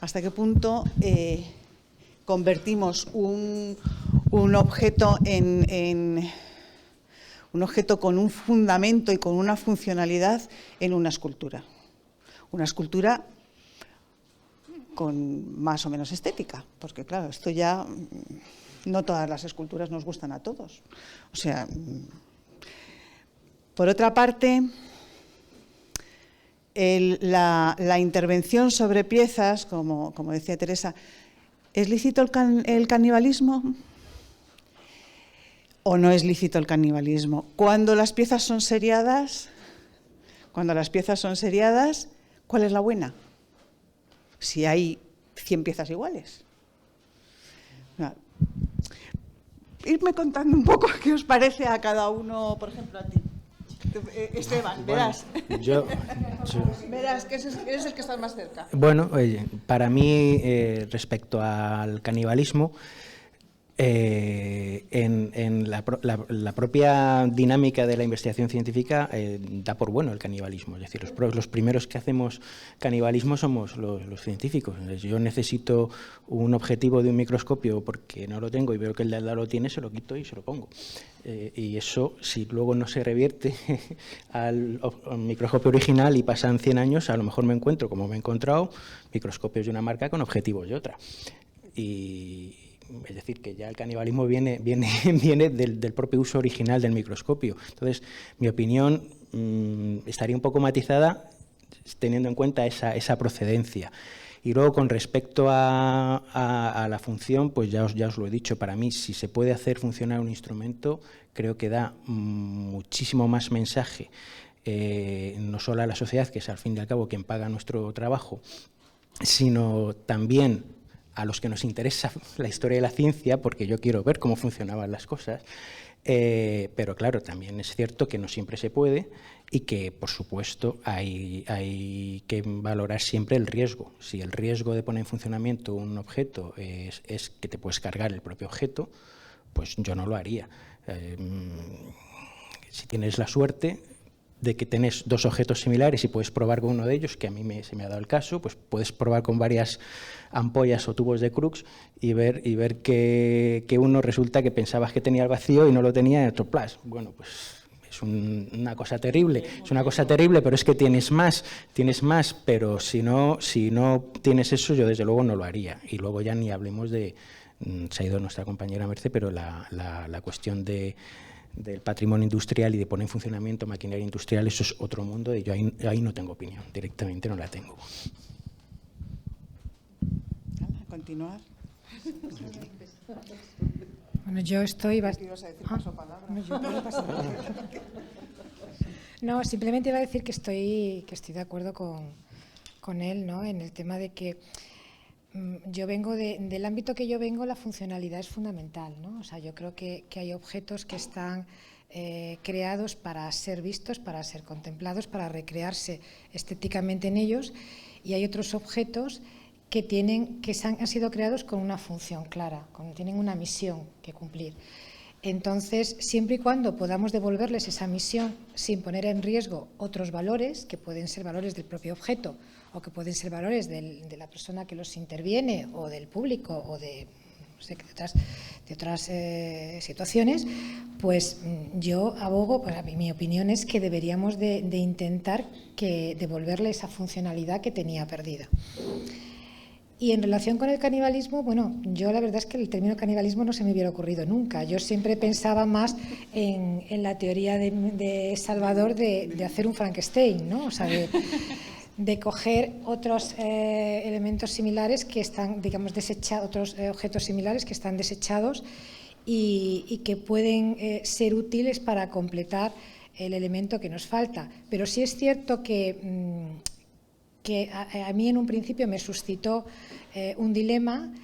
hasta qué punto convertimos un objeto en un objeto con un fundamento y con una funcionalidad en una escultura. Una escultura con más o menos estética, porque claro, esto ya no todas las esculturas nos gustan a todos. O sea, por otra parte, la intervención sobre piezas, como decía Teresa, ¿es lícito el canibalismo o no es lícito el canibalismo? Cuando las piezas son seriadas, ¿cuál es la buena? Si hay 100 piezas iguales. Irme contando un poco qué os parece a cada uno, por ejemplo, a ti. Esteban, verás. Verás que eres el que está más cerca. Bueno, para mí, respecto al canibalismo, en la propia dinámica de la investigación científica da por bueno el canibalismo. Es decir, los primeros que hacemos canibalismo somos los científicos. Entonces, yo necesito un objetivo de un microscopio porque no lo tengo y veo que el de al lado lo tiene, se lo quito y se lo pongo. Y eso, si luego no se revierte al microscopio original y pasan 100 años, a lo mejor me encuentro, como me he encontrado, microscopios de una marca con objetivos de otra. Es decir, que ya el canibalismo viene del propio uso original del microscopio. Entonces, mi opinión estaría un poco matizada teniendo en cuenta esa procedencia. Y luego, con respecto a la función, pues ya os lo he dicho, para mí, si se puede hacer funcionar un instrumento, creo que da muchísimo más mensaje, no solo a la sociedad, que es al fin y al cabo quien paga nuestro trabajo, sino también a los que nos interesa la historia de la ciencia, porque yo quiero ver cómo funcionaban las cosas, pero claro, también es cierto que no siempre se puede y que, por supuesto, hay que valorar siempre el riesgo. Si el riesgo de poner en funcionamiento un objeto es que te puedes cargar el propio objeto, pues yo no lo haría. Si tienes la suerte de que tenés dos objetos similares y puedes probar con uno de ellos, que a mí se me ha dado el caso, pues puedes probar con varias ampollas o tubos de Crux y ver que uno resulta que pensabas que tenía el vacío y no lo tenía en otro plas. Bueno, pues es una cosa terrible, pero es que tienes más, pero si no tienes eso, yo desde luego no lo haría. Y luego ya ni hablemos de, se ha ido nuestra compañera Merce, pero la cuestión del patrimonio industrial y de poner en funcionamiento maquinaria industrial, eso es otro mundo y yo ahí no tengo opinión, directamente no la tengo. Continuar. Bueno, yo estoy... No, simplemente iba a decir que estoy de acuerdo con él, ¿no? En el tema de que yo vengo del ámbito que yo vengo, la funcionalidad es fundamental, ¿no? O sea, yo creo que hay objetos que están creados para ser vistos, para ser contemplados, para recrearse estéticamente en ellos, y hay otros objetos que han sido creados con una función clara, tienen una misión que cumplir. Entonces, siempre y cuando podamos devolverles esa misión sin poner en riesgo otros valores, que pueden ser valores del propio objeto o que pueden ser valores de la persona que los interviene o del público o de otras situaciones, pues yo abogo, pues mi opinión es que deberíamos de intentar devolverle esa funcionalidad que tenía perdida. Y en relación con el canibalismo, bueno, yo la verdad es que el término canibalismo no se me hubiera ocurrido nunca. Yo siempre pensaba más en la teoría de Salvador de hacer un Frankenstein, ¿no? O sea, de coger otros elementos similares que están, digamos, desechados, otros objetos similares que están desechados y que pueden ser útiles para completar el elemento que nos falta. Pero sí es cierto que a mí en un principio me suscitó un dilema,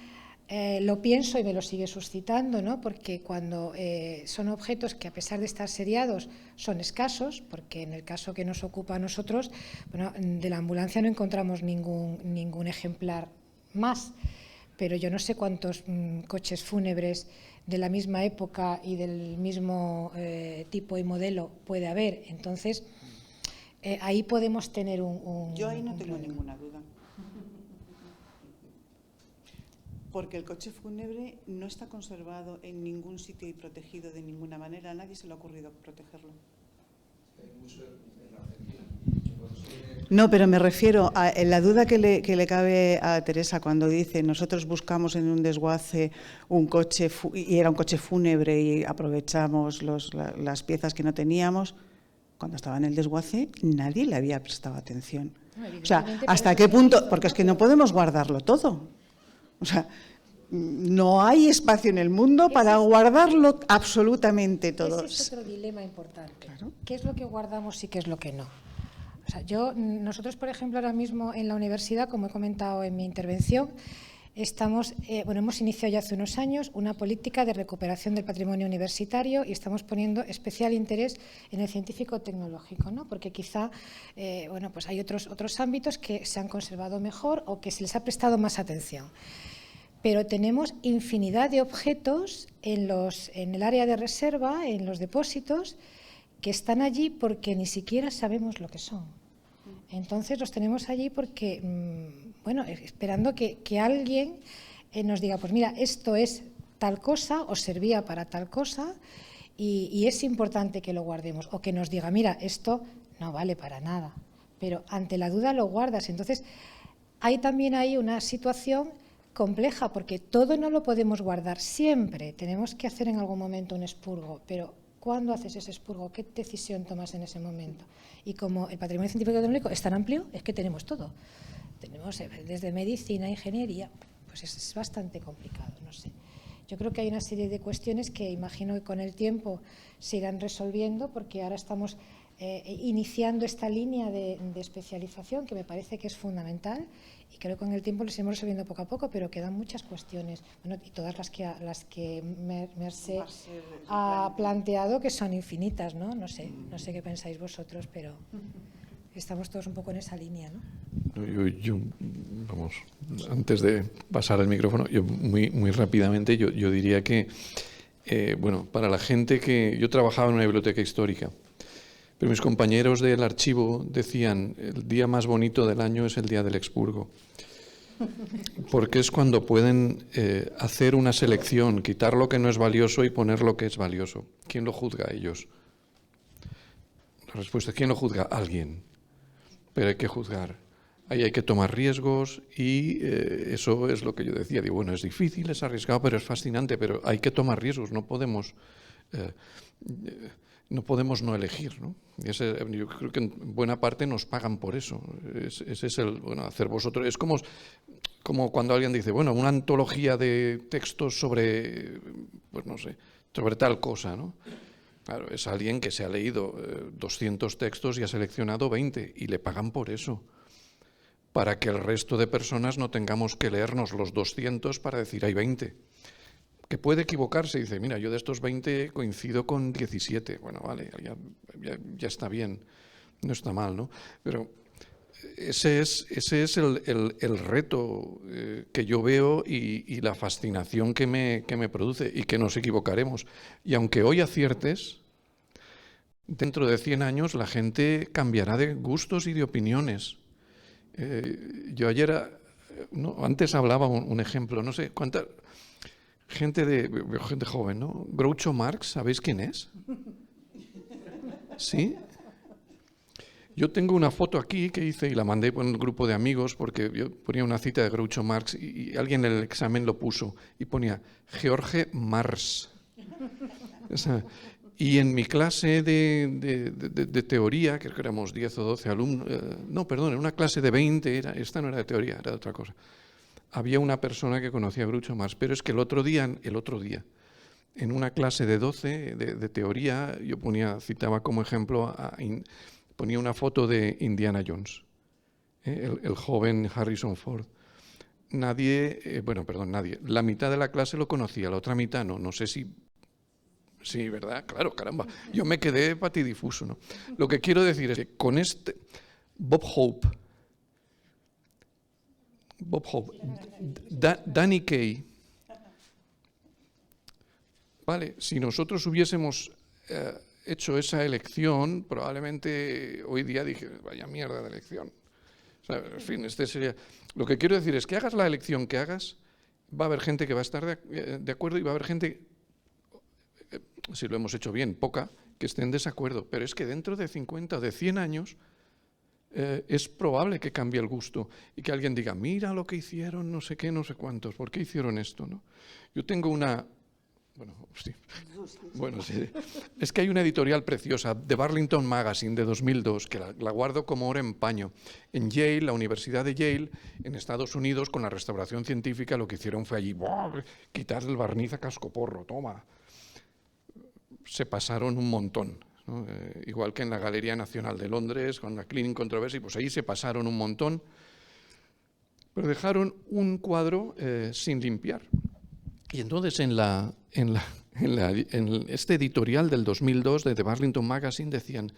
lo pienso y me lo sigue suscitando, ¿no? Porque cuando son objetos que, a pesar de estar seriados, son escasos, porque en el caso que nos ocupa a nosotros, bueno, de la ambulancia no encontramos ningún ejemplar más, pero yo no sé cuántos coches fúnebres de la misma época y del mismo tipo y modelo puede haber. Entonces, ahí podemos tener Yo ahí no tengo ninguna duda. Porque el coche fúnebre no está conservado en ningún sitio y protegido de ninguna manera. A nadie se le ha ocurrido protegerlo. No, pero me refiero a la duda que le cabe a Teresa cuando dice nosotros buscamos en un desguace un coche y era un coche fúnebre y aprovechamos las piezas que no teníamos. Cuando estaba en el desguace nadie le había prestado atención. O sea, ¿hasta qué punto? Porque es que no podemos guardarlo todo. O sea, no hay espacio en el mundo para guardarlo absolutamente todo. Ese es otro dilema importante. Claro. ¿Qué es lo que guardamos y qué es lo que no? O sea, nosotros, por ejemplo, ahora mismo en la universidad, como he comentado en mi intervención, hemos iniciado ya hace unos años una política de recuperación del patrimonio universitario y estamos poniendo especial interés en el científico-tecnológico, ¿no? Porque quizá pues hay otros ámbitos que se han conservado mejor o que se les ha prestado más atención. Pero tenemos infinidad de objetos en el área de reserva, en los depósitos, que están allí porque ni siquiera sabemos lo que son. Entonces los tenemos allí porque, esperando que alguien nos diga, pues mira, esto es tal cosa o servía para tal cosa y es importante que lo guardemos. O que nos diga, mira, esto no vale para nada, pero ante la duda lo guardas. Entonces hay también ahí una situación compleja porque todo no lo podemos guardar siempre. Tenemos que hacer en algún momento un expurgo, pero ¿cuándo haces ese expurgo? ¿Qué decisión tomas en ese momento? Y como el patrimonio científico y tecnológico es tan amplio, es que tenemos todo. Tenemos desde medicina, ingeniería, pues es bastante complicado, no sé. Yo creo que hay una serie de cuestiones que imagino que con el tiempo se irán resolviendo porque ahora estamos iniciando esta línea de especialización que me parece que es fundamental y creo que con el tiempo les iremos resolviendo poco a poco, pero quedan muchas cuestiones, y todas las que Mercè ha planteado que son infinitas, ¿no? No sé qué pensáis vosotros, pero estamos todos un poco en esa línea, ¿no? Yo vamos, antes de pasar el micrófono, yo muy rápidamente yo diría que, para la gente que... Yo trabajaba en una biblioteca histórica, pero mis compañeros del archivo decían el día más bonito del año es el día del expurgo, porque es cuando pueden hacer una selección, quitar lo que no es valioso y poner lo que es valioso. ¿Quién lo juzga? Ellos. La respuesta es ¿quién lo juzga? Alguien. Pero hay que juzgar. Ahí hay que tomar riesgos y eso es lo que yo decía. Digo, bueno, es difícil, es arriesgado, pero es fascinante, pero hay que tomar riesgos, no podemos no elegir, ¿no? Y yo creo que en buena parte nos pagan por eso. Ese es hacer vosotros. Es como cuando alguien dice, una antología de textos sobre, sobre tal cosa, ¿no? Claro, es alguien que se ha leído 200 textos y ha seleccionado 20 y le pagan por eso, para que el resto de personas no tengamos que leernos los 200 para decir hay 20. Que puede equivocarse y dice, mira, yo de estos 20 coincido con 17. Bueno, vale, ya está bien, no está mal, ¿no? Pero ese es el reto que yo veo y la fascinación que me produce y que nos equivocaremos. Y aunque hoy aciertes, dentro de 100 años la gente cambiará de gustos y de opiniones. Yo antes hablaba un ejemplo, no sé cuánta gente joven, ¿no? Groucho Marx, ¿sabéis quién es? ¿Sí? Yo tengo una foto aquí que hice y la mandé por el grupo de amigos porque yo ponía una cita de Groucho Marx y alguien en el examen lo puso y ponía George Marx. Y en mi clase de teoría, creo que éramos 10 o 12 alumnos, en una clase de 20, esta no era de teoría, era de otra cosa. Había una persona que conocía a Groucho Marx, pero es que el otro día, en una clase de 12 de teoría, yo citaba como ejemplo, ponía una foto de Indiana Jones, el joven Harrison Ford. Nadie, la mitad de la clase lo conocía, la otra mitad no sé si... Sí, ¿verdad? Claro, caramba. Yo me quedé patidifuso, ¿no? Lo que quiero decir es que con Bob Hope, Danny Kaye, vale, si nosotros hubiésemos hecho esa elección, probablemente hoy día dije, vaya mierda de elección. O sea, en fin, sería... Lo que quiero decir es que hagas la elección que hagas, va a haber gente que va a estar de acuerdo y va a haber gente, si lo hemos hecho bien, poca, que esté en desacuerdo. Pero es que dentro de 50 o de 100 años es probable que cambie el gusto y que alguien diga, mira lo que hicieron, no sé qué, no sé cuántos, ¿por qué hicieron esto? ¿No? Yo tengo una... Bueno, sí. Es que hay una editorial preciosa, The Burlington Magazine, de 2002, que la guardo como oro en paño. En Yale, la Universidad de Yale, en Estados Unidos, con la restauración científica, lo que hicieron fue allí, quitar el barniz a cascoporro, toma. Se pasaron un montón, ¿no? Igual que en la Galería Nacional de Londres, con la Cleaning Controversy, pues ahí se pasaron un montón, pero dejaron un cuadro sin limpiar. Y entonces en este editorial del 2002 de The Burlington Magazine decían,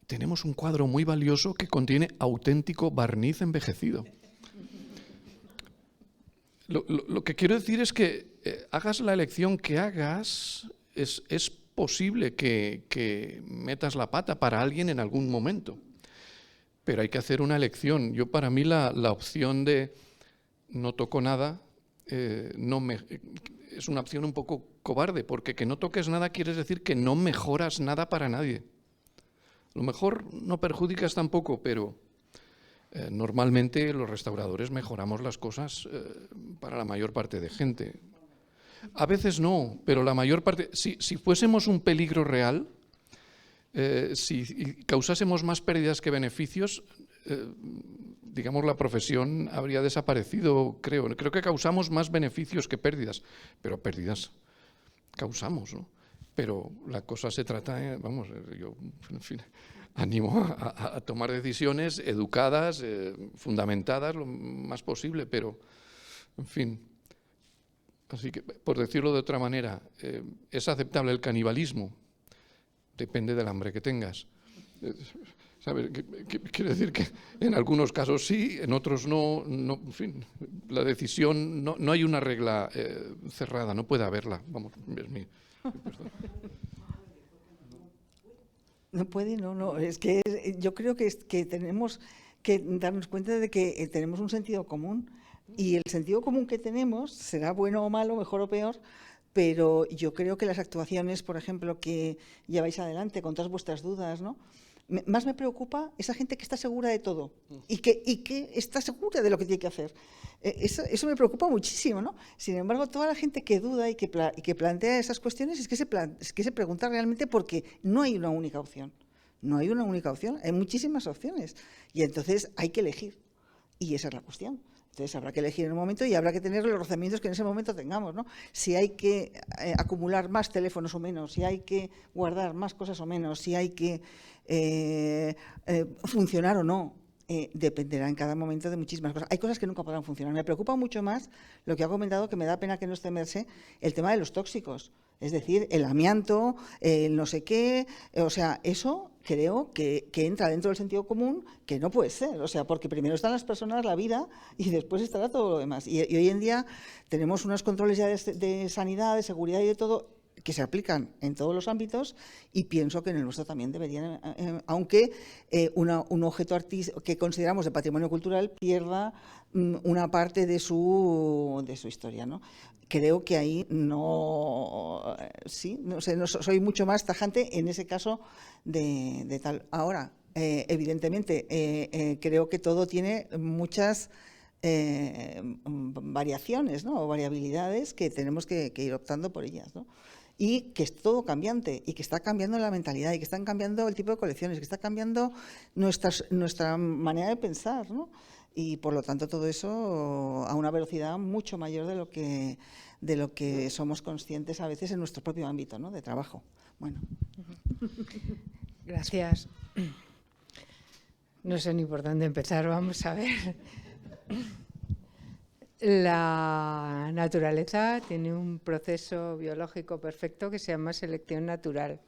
tenemos un cuadro muy valioso que contiene auténtico barniz envejecido. Lo que quiero decir es que hagas la elección que hagas, es posible que metas la pata para alguien en algún momento, pero hay que hacer una elección. Yo, para mí, la opción de no toco nada es una opción un poco cobarde, porque que no toques nada quiere decir que no mejoras nada para nadie. A lo mejor no perjudicas tampoco, pero normalmente los restauradores mejoramos las cosas para la mayor parte de gente. A veces no, pero la mayor parte... Si fuésemos un peligro real, si causásemos más pérdidas que beneficios, digamos, la profesión habría desaparecido, creo. Creo que causamos más beneficios que pérdidas, pero pérdidas causamos, ¿no? Pero la cosa se trata, vamos, yo, en fin, animo a tomar decisiones educadas, fundamentadas, lo más posible, pero, en fin. Así que, por decirlo de otra manera, ¿es aceptable el canibalismo? Depende del hambre que tengas. ¿Sabes? Quiere decir que en algunos casos sí, en otros no, en fin, la decisión, no hay una regla cerrada, no puede haberla. Vamos, es mi perdón. No puede, no. Es que yo creo que tenemos que darnos cuenta de que tenemos un sentido común, y el sentido común que tenemos será bueno o malo, mejor o peor, pero yo creo que las actuaciones, por ejemplo, que lleváis adelante con todas vuestras dudas, ¿no? Más me preocupa esa gente que está segura de todo y que está segura de lo que tiene que hacer. Eso me preocupa muchísimo, ¿no? Sin embargo, toda la gente que duda y que plantea esas cuestiones es que se pregunta realmente, porque no hay una única opción. No hay una única opción, hay muchísimas opciones. Y entonces hay que elegir. Y esa es la cuestión. Entonces habrá que elegir en un momento y habrá que tener los rozamientos que en ese momento tengamos, ¿no? Si hay que acumular más teléfonos o menos, si hay que guardar más cosas o menos, si hay que funcionar o no, dependerá en cada momento de muchísimas cosas. Hay cosas que nunca podrán funcionar. Me preocupa mucho más lo que ha comentado, que me da pena que no esté Mercé, el tema de los tóxicos. Es decir, el amianto, el no sé qué, o sea, eso creo que entra dentro del sentido común, que no puede ser, o sea, porque primero están las personas, la vida, y después estará todo lo demás. Y hoy en día tenemos unos controles ya de sanidad, de seguridad y de todo, que se aplican en todos los ámbitos, y pienso que en el nuestro también deberían, aunque un objeto artístico que consideramos de patrimonio cultural pierda una parte de su historia, ¿no? Creo que ahí no soy mucho más tajante en ese caso de tal. Ahora, evidentemente, creo que todo tiene muchas variaciones, ¿no? O variabilidades que tenemos que ir optando por ellas, ¿no? Y que es todo cambiante, y que está cambiando la mentalidad, y que están cambiando el tipo de colecciones, que está cambiando nuestra manera de pensar, ¿no? Y por lo tanto todo eso a una velocidad mucho mayor de lo que somos conscientes a veces en nuestro propio ámbito, ¿no? De trabajo. Bueno. Gracias. No sé ni por dónde empezar, vamos a ver. La naturaleza tiene un proceso biológico perfecto que se llama selección natural.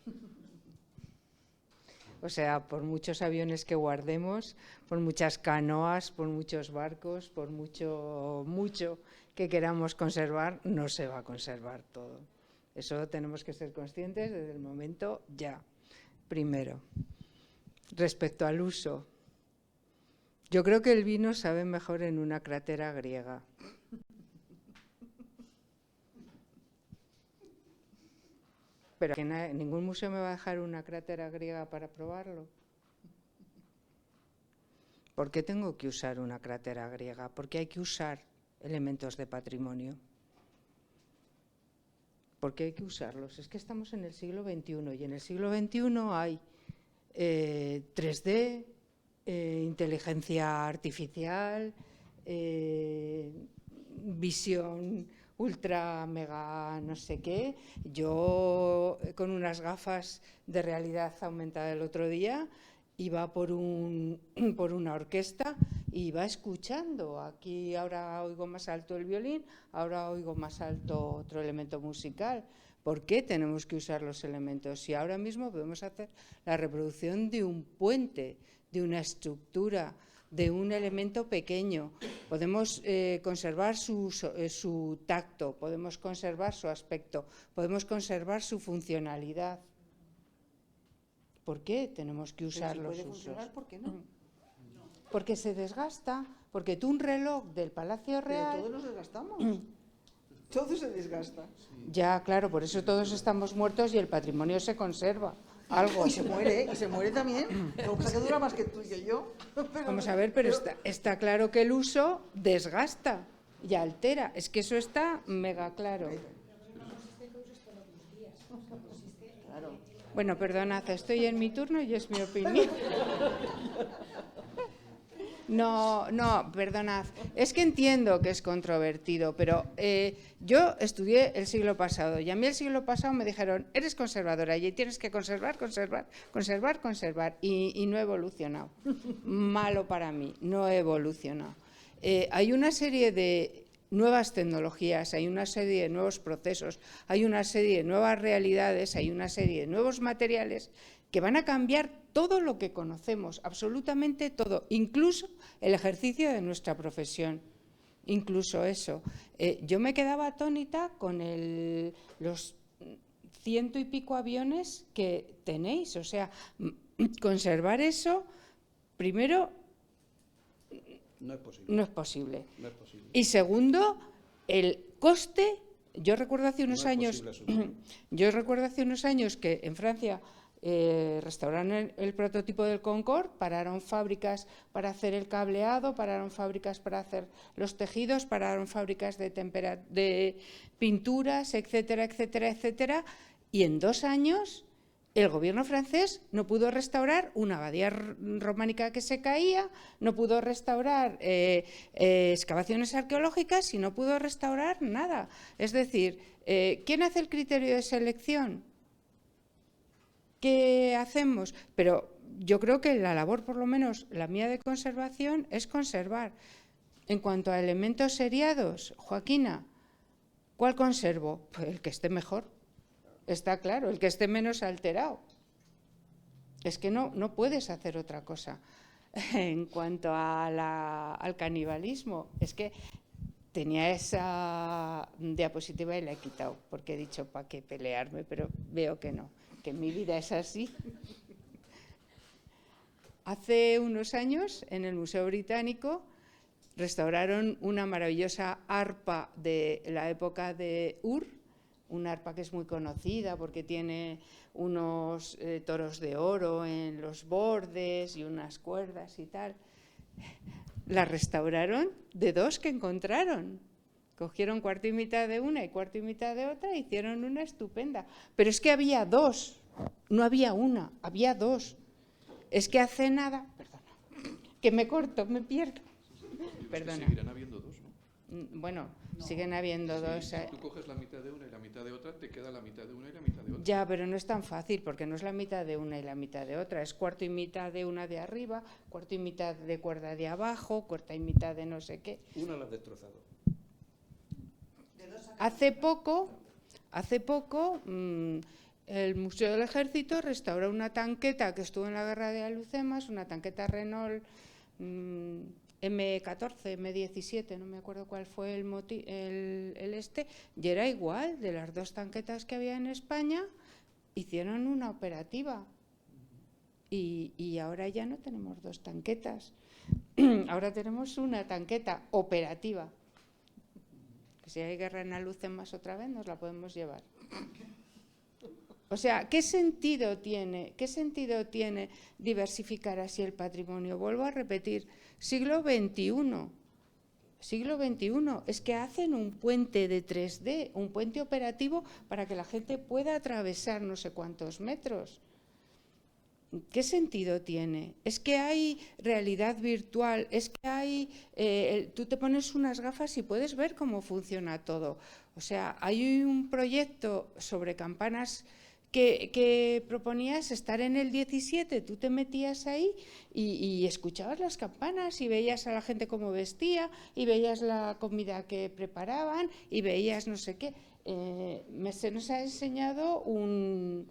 O sea, por muchos aviones que guardemos, por muchas canoas, por muchos barcos, por mucho que queramos conservar, no se va a conservar todo. Eso tenemos que ser conscientes desde el momento ya. Primero, respecto al uso, yo creo que el vino sabe mejor en una crátera griega. Pero que ningún museo me va a dejar una crátera griega para probarlo. ¿Por qué tengo que usar una crátera griega? Porque hay que usar elementos de patrimonio. ¿Por qué hay que usarlos? Es que estamos en el siglo XXI y en el siglo XXI hay 3D, inteligencia artificial, visión ultra, mega, no sé qué. Yo con unas gafas de realidad aumentada el otro día iba por una orquesta y iba escuchando. Aquí ahora oigo más alto el violín, ahora oigo más alto otro elemento musical. ¿Por qué tenemos que usar los elementos? Si ahora mismo podemos hacer la reproducción de un puente, de una estructura, de un elemento pequeño, podemos conservar su tacto, podemos conservar su aspecto, podemos conservar su funcionalidad. ¿Por qué tenemos que usar los usos? Funcionar, ¿por qué no? Porque se desgasta, porque tú un reloj del Palacio Real... Pero todos nos desgastamos. Todo se desgasta. Ya, claro, por eso todos estamos muertos y el patrimonio se conserva. Algo. Y se muere también. Lo que pasa es que dura más que tú y que yo. Vamos a ver, pero está claro que el uso desgasta y altera. Es que eso está mega claro. Bueno, perdonad, estoy en mi turno y es mi opinión. No, perdonad. Es que entiendo que es controvertido, pero yo estudié el siglo pasado y a mí el siglo pasado me dijeron, eres conservadora y tienes que conservar y no he evolucionado. Malo para mí, no he evolucionado. Hay una serie de nuevas tecnologías, hay una serie de nuevos procesos, hay una serie de nuevas realidades, hay una serie de nuevos materiales que van a cambiar todo lo que conocemos, absolutamente todo, incluso el ejercicio de nuestra profesión, incluso eso. Yo me quedaba atónita con los 100 y pico aviones que tenéis, o sea, conservar eso, primero, no es posible. Y segundo, el coste. Yo recuerdo hace unos años que en Francia restauraron el prototipo del Concorde, pararon fábricas para hacer el cableado, pararon fábricas para hacer los tejidos, pararon fábricas de pinturas, etcétera, etcétera, etcétera, y en 2 años el gobierno francés no pudo restaurar una abadía románica que se caía, no pudo restaurar excavaciones arqueológicas y no pudo restaurar nada. Es decir, ¿quién hace el criterio de selección? ¿Qué hacemos? Pero yo creo que la labor, por lo menos la mía de conservación, es conservar. En cuanto a elementos seriados, Joaquina, ¿cuál conservo? Pues el que esté mejor. Está claro, el que esté menos alterado. Es que no puedes hacer otra cosa. En cuanto a al canibalismo, es que tenía esa diapositiva y la he quitado, porque he dicho, ¿para qué pelearme? Pero veo que no, que mi vida es así. Hace unos años, en el Museo Británico, restauraron una maravillosa arpa de la época de Ur, una arpa que es muy conocida porque tiene unos toros de oro en los bordes y unas cuerdas y tal. La restauraron de 2 que encontraron. Cogieron cuarto y mitad de una y cuarto y mitad de otra e hicieron una estupenda. Pero es que había 2, no había una, había 2. Es que hace nada, perdona, que me corto, me pierdo. Perdona. Seguirán habiendo 2, ¿no? Bueno, siguen habiendo 2. Si tú coges la mitad de una y la mitad de otra, te queda la mitad de una y la mitad de otra. Ya, pero no es tan fácil, porque no es la mitad de una y la mitad de otra. Es cuarto y mitad de una de arriba, cuarto y mitad de cuerda de abajo, cuarta y mitad de no sé qué. Una la has destrozado. Hace poco, el Museo del Ejército restauró una tanqueta que estuvo en la guerra de Alhucemas, una tanqueta Renault M14, M17, no me acuerdo cuál fue y era igual, de las 2 tanquetas que había en España, hicieron una operativa. Y ahora ya no tenemos 2 tanquetas, ahora tenemos una tanqueta operativa. Que si hay guerra en Alhucemas otra vez, nos la podemos llevar. O sea, ¿qué sentido tiene diversificar así el patrimonio? Vuelvo a repetir, siglo XXI. Siglo XXI, es que hacen un puente de 3D, un puente operativo para que la gente pueda atravesar no sé cuántos metros. ¿Qué sentido tiene? Es que hay realidad virtual, es que hay, tú te pones unas gafas y puedes ver cómo funciona todo. O sea, hay un proyecto sobre campanas que proponías estar en el 17, tú te metías ahí y escuchabas las campanas y veías a la gente cómo vestía y veías la comida que preparaban y veías no sé qué. Se nos ha enseñado una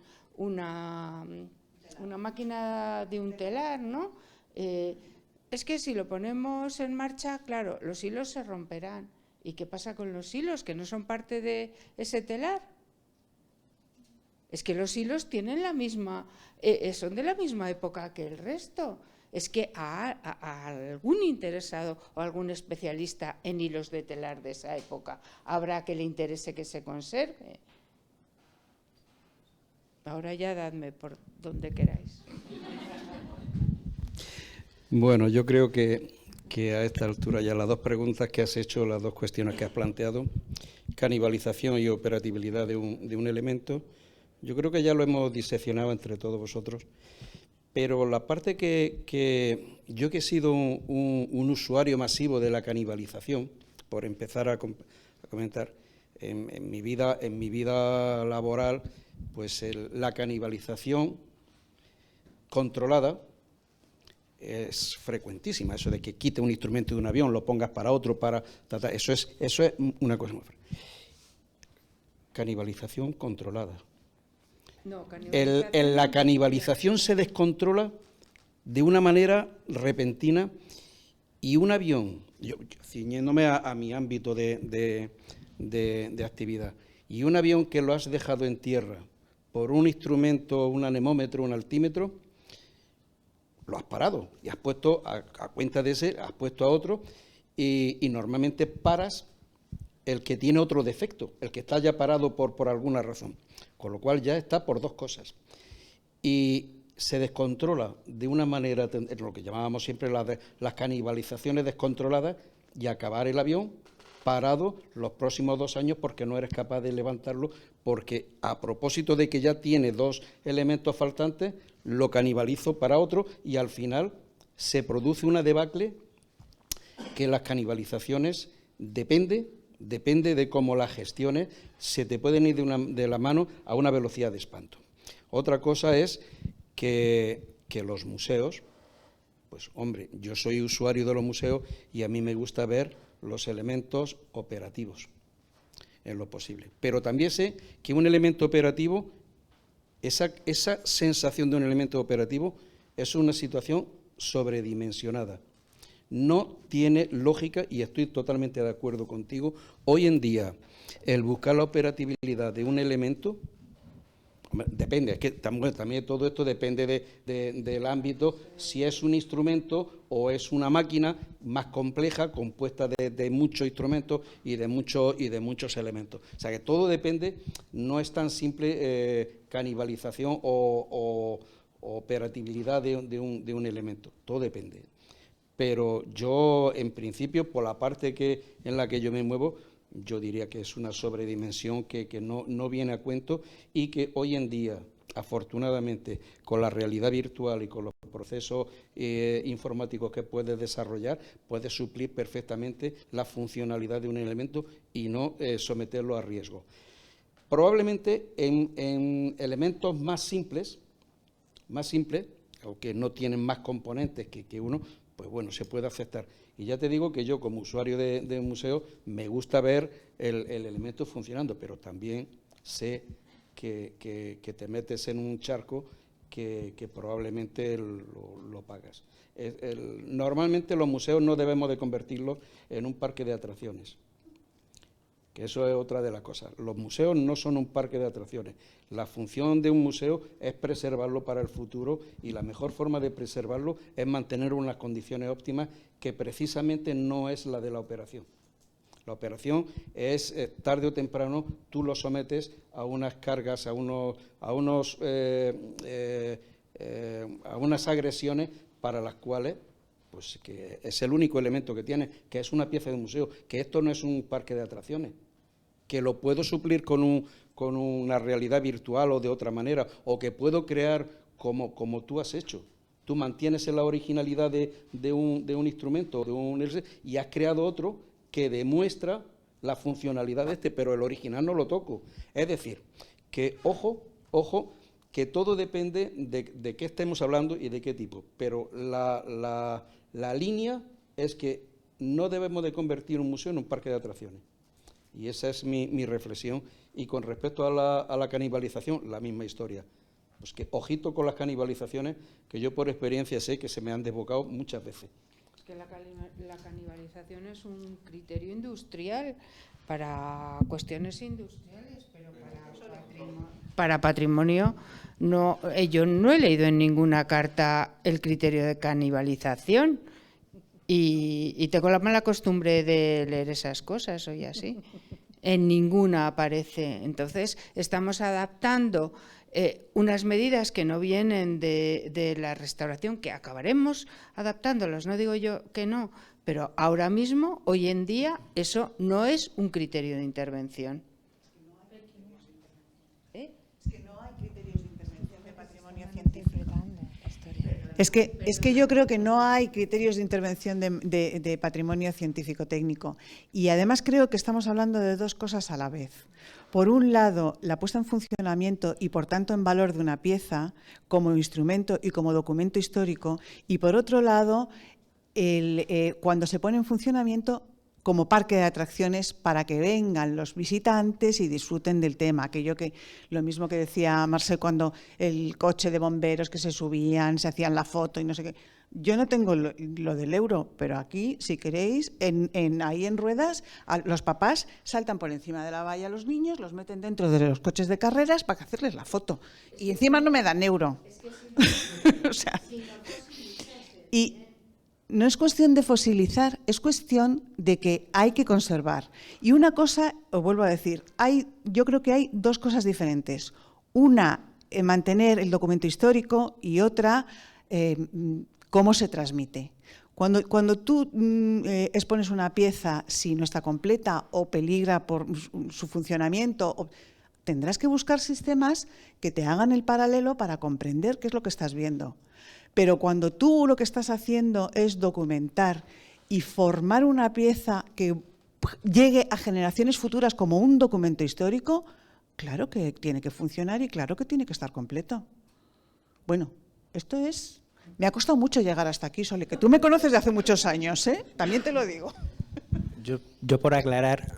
máquina de un telar, ¿no? Es que si lo ponemos en marcha, claro, los hilos se romperán. ¿Y qué pasa con los hilos que no son parte de ese telar? Es que los hilos tienen son de la misma época que el resto. Es que a algún interesado o algún especialista en hilos de telar de esa época habrá que le interese que se conserve. Ahora ya dadme por donde queráis. Bueno, yo creo que a esta altura ya las dos preguntas que has hecho, las dos cuestiones que has planteado, canibalización y operatividad de un elemento, yo creo que ya lo hemos diseccionado entre todos vosotros, pero la parte que yo que he sido un usuario masivo de la canibalización, por empezar a comentar, en mi vida laboral, pues la canibalización controlada es frecuentísima, eso de que quite un instrumento de un avión, lo pongas para otro, eso es una cosa muy frecuente. Canibalización controlada. No, la canibalización se descontrola de una manera repentina y un avión, yo ciñéndome a mi ámbito de actividad, y un avión que lo has dejado en tierra por un instrumento, un anemómetro, un altímetro, lo has parado y has puesto, a cuenta de ese, has puesto a otro y normalmente paras el que tiene otro defecto, el que está ya parado por alguna razón, con lo cual ya está por dos cosas. Y se descontrola de una manera, lo que llamábamos siempre las canibalizaciones descontroladas, y acabar el avión parado los próximos 2 años porque no eres capaz de levantarlo, porque a propósito de que ya tiene 2 elementos faltantes, lo canibalizo para otro y al final se produce una debacle que las canibalizaciones depende de cómo las gestiones, se te pueden ir de la mano a una velocidad de espanto. Otra cosa es que los museos, pues hombre, yo soy usuario de los museos y a mí me gusta ver los elementos operativos en lo posible. Pero también sé que un elemento operativo, esa sensación de un elemento operativo es una situación sobredimensionada. No tiene lógica, y estoy totalmente de acuerdo contigo, hoy en día el buscar la operatividad de un elemento, depende, es que también todo esto depende del ámbito, si es un instrumento o es una máquina más compleja, compuesta de muchos instrumentos y de muchos elementos. O sea que todo depende, no es tan simple canibalización o operatividad de un elemento, todo depende. Pero yo, en principio, por la parte en la que yo me muevo, yo diría que es una sobredimensión que no viene a cuento y que hoy en día, afortunadamente, con la realidad virtual y con los procesos informáticos que puedes desarrollar, puedes suplir perfectamente la funcionalidad de un elemento y no someterlo a riesgo. Probablemente en elementos más simples, o que no tienen más componentes que uno, pues bueno, se puede aceptar. Y ya te digo que yo, como usuario de museo, me gusta ver el elemento funcionando, pero también sé que te metes en un charco que probablemente lo pagas. Normalmente los museos no debemos de convertirlos en un parque de atracciones, que eso es otra de las cosas. Los museos no son un parque de atracciones. La función de un museo es preservarlo para el futuro y la mejor forma de preservarlo es mantener unas condiciones óptimas que precisamente no es la de la operación. La operación es, tarde o temprano, tú lo sometes a unas cargas, a unas agresiones para las cuales, pues que es el único elemento que tiene, que es una pieza de museo, que esto no es un parque de atracciones, que lo puedo suplir con una realidad virtual o de otra manera, o que puedo crear como tú has hecho. Tú mantienes la originalidad de un instrumento y has creado otro que demuestra la funcionalidad de pero el original no lo toco. Es decir, que ojo, que todo depende de qué estemos hablando y de qué tipo, pero la línea es que no debemos de convertir un museo en un parque de atracciones. Y esa es mi reflexión. Y con respecto a la canibalización, la misma historia. Pues que ojito con las canibalizaciones, que yo por experiencia sé que se me han desbocado muchas veces. Es que la canibalización es un criterio industrial para cuestiones industriales, pero para patrimonio no. Yo no he leído en ninguna carta el criterio de canibalización y tengo la mala costumbre de leer esas cosas, soy así. En ninguna aparece. Entonces, estamos adaptando unas medidas que no vienen de la restauración, que acabaremos adaptándolas, no digo yo que no, pero ahora mismo, hoy en día, eso no es un criterio de intervención. Es que no hay criterios de intervención de patrimonio científico. Es que yo creo que no hay criterios de intervención de patrimonio científico-técnico. Y además creo que estamos hablando de dos cosas a la vez. Por un lado, la puesta en funcionamiento y, por tanto, en valor de una pieza como instrumento y como documento histórico. Y, por otro lado, cuando se pone en funcionamiento como parque de atracciones para que vengan los visitantes y disfruten del tema. Lo mismo que decía Marcel cuando el coche de bomberos que se subían, se hacían la foto y no sé qué. Yo no tengo lo del euro, pero aquí, si queréis, ahí en ruedas, los papás saltan por encima de la valla a los niños, los meten dentro de los coches de carreras para hacerles la foto. Y encima no me dan euro. O sea, y no es cuestión de fosilizar, es cuestión de que hay que conservar. Y una cosa, os vuelvo a decir, yo creo que hay dos cosas diferentes. Una, mantener el documento histórico, y otra, cómo se transmite. Cuando tú expones una pieza, si no está completa o peligra por su funcionamiento, tendrás que buscar sistemas que te hagan el paralelo para comprender qué es lo que estás viendo. Pero cuando tú lo que estás haciendo es documentar y formar una pieza que llegue a generaciones futuras como un documento histórico, claro que tiene que funcionar y claro que tiene que estar completo. Bueno, esto es... Me ha costado mucho llegar hasta aquí, Sole, que tú me conoces de hace muchos años, ¿eh? También te lo digo. Yo por aclarar...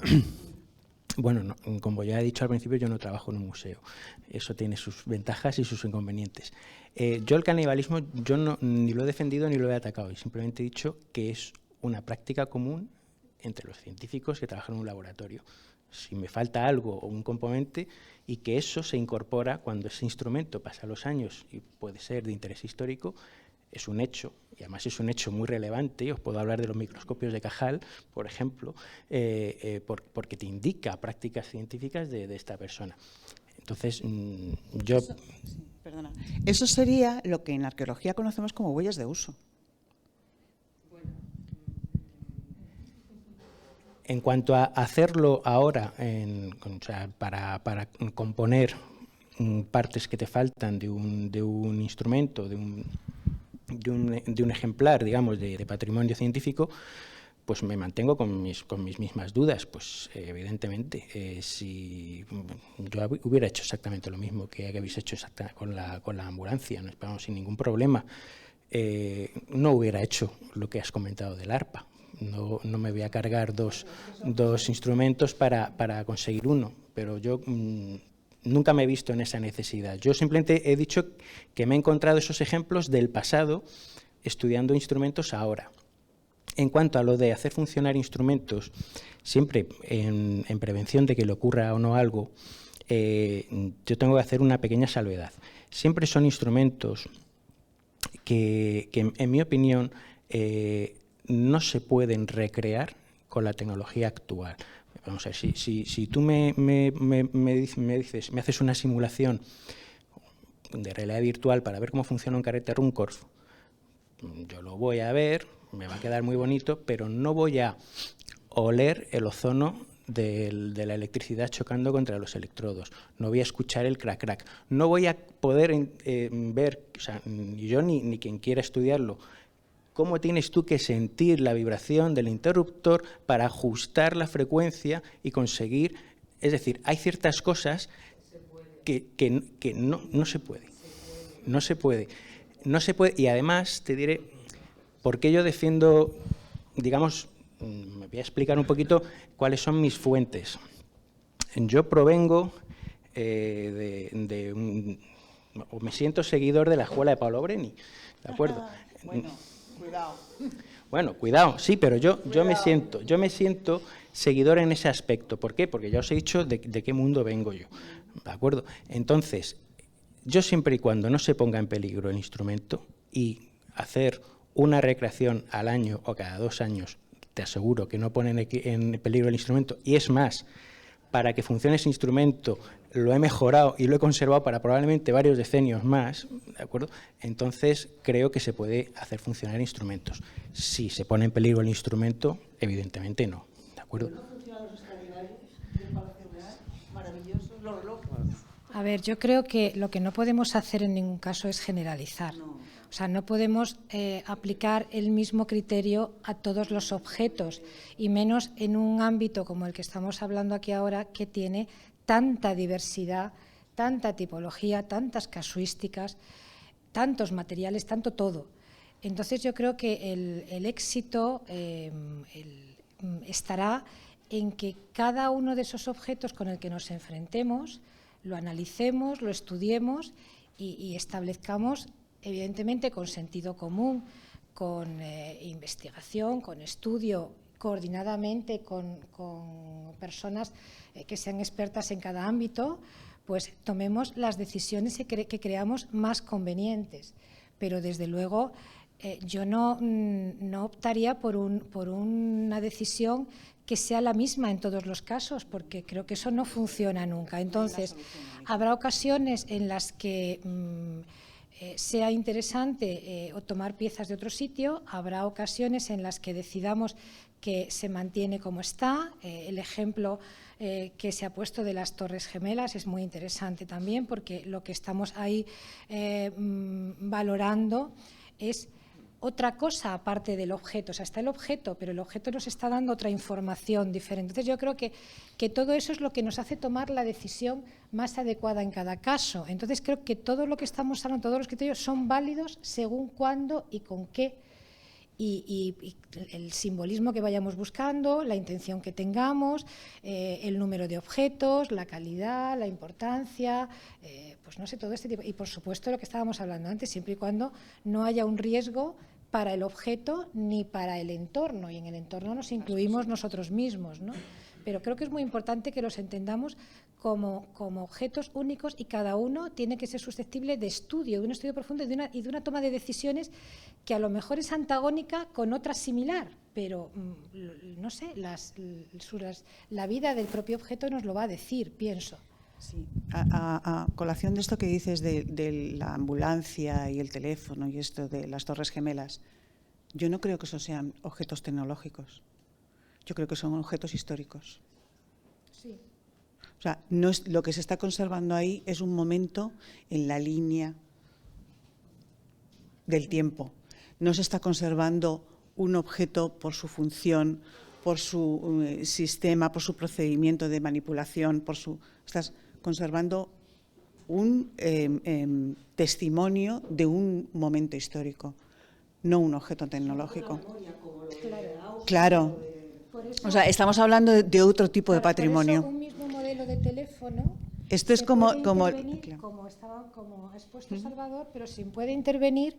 Bueno, no, como ya he dicho al principio, yo no trabajo en un museo. Eso tiene sus ventajas y sus inconvenientes. Yo el canibalismo ni lo he defendido ni lo he atacado. Y simplemente he dicho que es una práctica común entre los científicos que trabajan en un laboratorio. Si me falta algo o un componente, y que eso se incorpora cuando ese instrumento pasa los años y puede ser de interés histórico, es un hecho, y además es un hecho muy relevante. Os puedo hablar de los microscopios de Cajal, por ejemplo, porque te indica prácticas científicas de esta persona. Entonces, yo... Perdona. Eso sería lo que en arqueología conocemos como huellas de uso. En cuanto a hacerlo ahora, para componer partes que te faltan de un instrumento, de un ejemplar, digamos, de patrimonio científico, pues me mantengo con mis mismas dudas. Pues evidentemente, si yo hubiera hecho exactamente lo mismo que habéis hecho con la ambulancia, nos pagamos sin ningún problema, no hubiera hecho lo que has comentado del arpa. No me voy a cargar dos instrumentos para conseguir uno, pero yo nunca me he visto en esa necesidad. Yo simplemente he dicho que me he encontrado esos ejemplos del pasado estudiando instrumentos ahora. En cuanto a lo de hacer funcionar instrumentos, siempre en prevención de que le ocurra o no algo, yo tengo que hacer una pequeña salvedad. Siempre son instrumentos que en mi opinión, no se pueden recrear la tecnología actual. Vamos a ver, si tú me haces una simulación de realidad virtual para ver cómo funciona un carrete Runcorf, yo lo voy a ver, me va a quedar muy bonito, pero no voy a oler el ozono de la electricidad chocando contra los electrodos, no voy a escuchar el crac-crac, no voy a poder ver, o sea, ni yo ni quien quiera estudiarlo, cómo tienes tú que sentir la vibración del interruptor para ajustar la frecuencia y conseguir, es decir, hay ciertas cosas que no se puede. No se puede. No se puede. Y además te diré por qué yo defiendo, digamos, me voy a explicar un poquito cuáles son mis fuentes. Yo provengo o me siento seguidor de la escuela de Paolo Breni, ¿de acuerdo? Bueno, cuidado. Bueno, cuidado, sí, pero yo me siento seguidor en ese aspecto. ¿Por qué? Porque ya os he dicho de qué mundo vengo yo, ¿de acuerdo? Entonces, yo siempre y cuando no se ponga en peligro el instrumento y hacer una recreación al año o cada 2 años, te aseguro que no ponen en peligro el instrumento. Y es más, para que funcione ese instrumento lo he mejorado y lo he conservado para probablemente varios decenios más, ¿de acuerdo? Entonces creo que se puede hacer funcionar instrumentos. Si se pone en peligro el instrumento, evidentemente no, ¿de acuerdo? ¿No funcionan los extraordinarios del Palacio Real? Maravillosos, los relojes. A ver, yo creo que lo que no podemos hacer en ningún caso es generalizar. O sea, no podemos aplicar el mismo criterio a todos los objetos, y menos en un ámbito como el que estamos hablando aquí ahora, que tiene tanta diversidad, tanta tipología, tantas casuísticas, tantos materiales, tanto todo. Entonces yo creo que el éxito estará en que cada uno de esos objetos con el que nos enfrentemos lo analicemos, lo estudiemos y establezcamos, evidentemente con sentido común, con investigación, con estudio, coordinadamente con personas que sean expertas en cada ámbito, pues tomemos las decisiones que creamos más convenientes. Pero desde luego yo no optaría por una decisión que sea la misma en todos los casos, porque creo que eso no funciona nunca. Entonces, habrá ocasiones en las que sea interesante o tomar piezas de otro sitio, habrá ocasiones en las que decidamos que se mantiene como está. El ejemplo que se ha puesto de las Torres Gemelas es muy interesante también, porque lo que estamos ahí valorando es otra cosa aparte del objeto. O sea, está el objeto, pero el objeto nos está dando otra información diferente. Entonces yo creo que todo eso es lo que nos hace tomar la decisión más adecuada en cada caso. Entonces creo que todo lo que estamos hablando, todos los criterios son válidos según cuándo y con qué. Y el simbolismo que vayamos buscando, la intención que tengamos, el número de objetos, la calidad, la importancia, pues no sé, todo este tipo. Y por supuesto lo que estábamos hablando antes, siempre y cuando no haya un riesgo para el objeto ni para el entorno, y en el entorno nos incluimos nosotros mismos, ¿no? Pero creo que es muy importante que los entendamos como objetos únicos, y cada uno tiene que ser susceptible de estudio, de un estudio profundo y de una toma de decisiones que a lo mejor es antagónica con otra similar, pero no sé, la vida del propio objeto nos lo va a decir, pienso. Sí. A colación de esto que dices de la ambulancia y el teléfono y esto de las Torres Gemelas, yo no creo que esos sean objetos tecnológicos. Yo creo que son objetos históricos. Sí. O sea, no es, lo que se está conservando ahí es un momento en la línea del tiempo. No se está conservando un objeto por su función, por su sistema, por su procedimiento de manipulación, estás conservando un testimonio de un momento histórico, no un objeto tecnológico. Claro. O sea, estamos hablando de otro tipo de patrimonio. Por eso un mismo modelo de teléfono. Esto es como como ha expuesto Salvador, pero se puede intervenir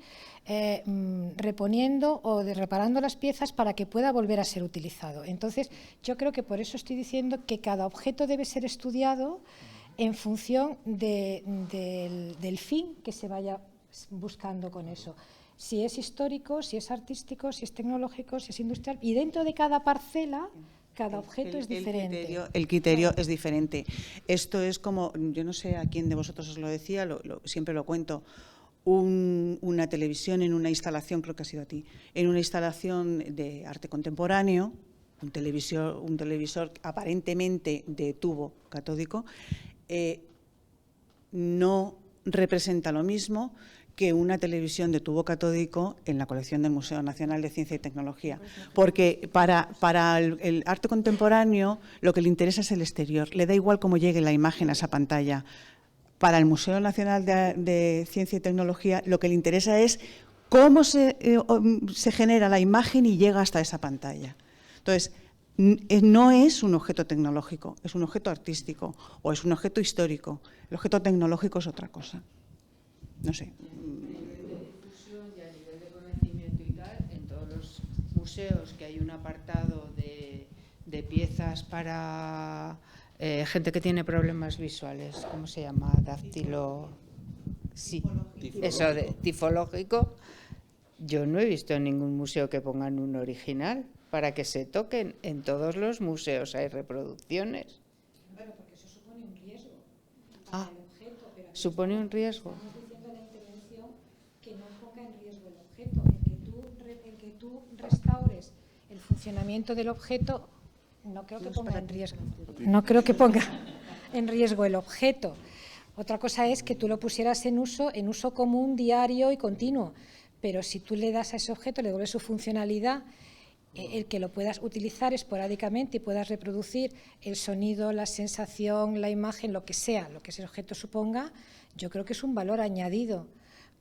reponiendo o reparando las piezas para que pueda volver a ser utilizado. Entonces, yo creo que por eso estoy diciendo que cada objeto debe ser estudiado en función del fin que se vaya buscando con eso. si es histórico, si es artístico, si es tecnológico, si es industrial, y dentro de cada parcela, cada objeto es diferente. El criterio es diferente. Esto es como, yo no sé a quién de vosotros os lo decía, siempre lo cuento, una televisión en una instalación, creo que ha sido a ti, en una instalación de arte contemporáneo, un televisor aparentemente de tubo catódico, no representa lo mismo que una televisión de tubo catódico en la colección del Museo Nacional de Ciencia y Tecnología. Porque para el arte contemporáneo lo que le interesa es el exterior, le da igual cómo llegue la imagen a esa pantalla. Para el Museo Nacional de Ciencia y Tecnología lo que le interesa es cómo se genera la imagen y llega hasta esa pantalla. Entonces, no es un objeto tecnológico, es un objeto artístico o es un objeto histórico. El objeto tecnológico es otra cosa. No sé. Y a nivel de conocimiento y tal, en todos los museos que hay un apartado de piezas para gente que tiene problemas visuales, ¿cómo se llama? Dáctilo. Sí, eso de tifológico. Yo no he visto en ningún museo que pongan un original para que se toquen. En todos los museos hay reproducciones. Bueno, porque eso supone un riesgo. Ah, supone un riesgo. Estamos diciendo en la intervención que no ponga en riesgo el objeto. El que tú restaures el funcionamiento del objeto, no creo que ponga en riesgo. No creo que ponga en riesgo el objeto. Otra cosa es que tú lo pusieras en uso común, diario y continuo. Pero si tú le das a ese objeto, le devuelves su funcionalidad, el que lo puedas utilizar esporádicamente y puedas reproducir el sonido, la sensación, la imagen, lo que sea, lo que ese objeto suponga, yo creo que es un valor añadido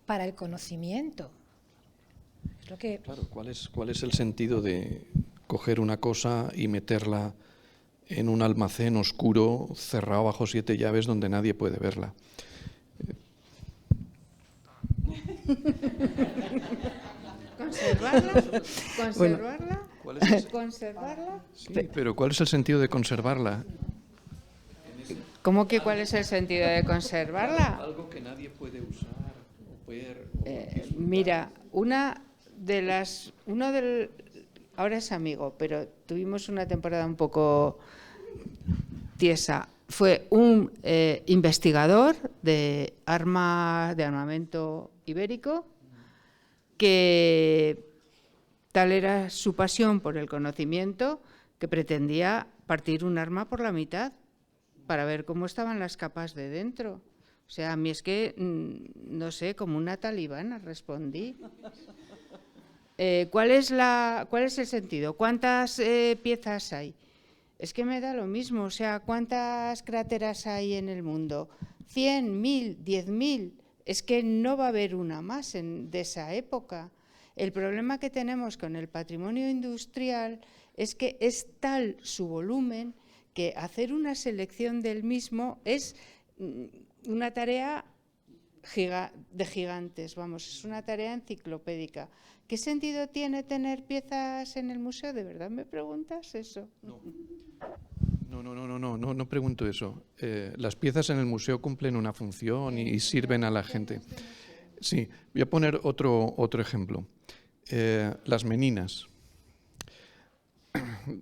para el conocimiento. Es lo que... Claro, ¿cuál es el sentido de coger una cosa y meterla en un almacén oscuro, cerrado bajo 7 llaves, donde nadie puede verla? ¿Conservarla? Bueno, ¿Conservarla? Sí, pero ¿cuál es el sentido de conservarla? ¿Cómo que cuál es el sentido de conservarla? Algo que nadie puede usar o ver. Mira, ahora es amigo, pero tuvimos una temporada un poco tiesa. Fue un investigador de armamento ibérico, que tal era su pasión por el conocimiento que pretendía partir un arma por la mitad para ver cómo estaban las capas de dentro. O sea, a mí es que, no sé, como una talibana respondí. ¿Cuál es el sentido? ¿Cuántas piezas hay? Es que me da lo mismo. O sea, ¿cuántas cráteras hay en el mundo? ¿100, 1000, 10.000? Es que no va a haber una más de esa época. El problema que tenemos con el patrimonio industrial es que es tal su volumen que hacer una selección del mismo es una tarea de gigantes, vamos, es una tarea enciclopédica. ¿Qué sentido tiene tener piezas en el museo? ¿De verdad me preguntas eso? No pregunto eso. Las piezas en el museo cumplen una función y sirven a la gente. Sí, voy a poner otro ejemplo. Las meninas.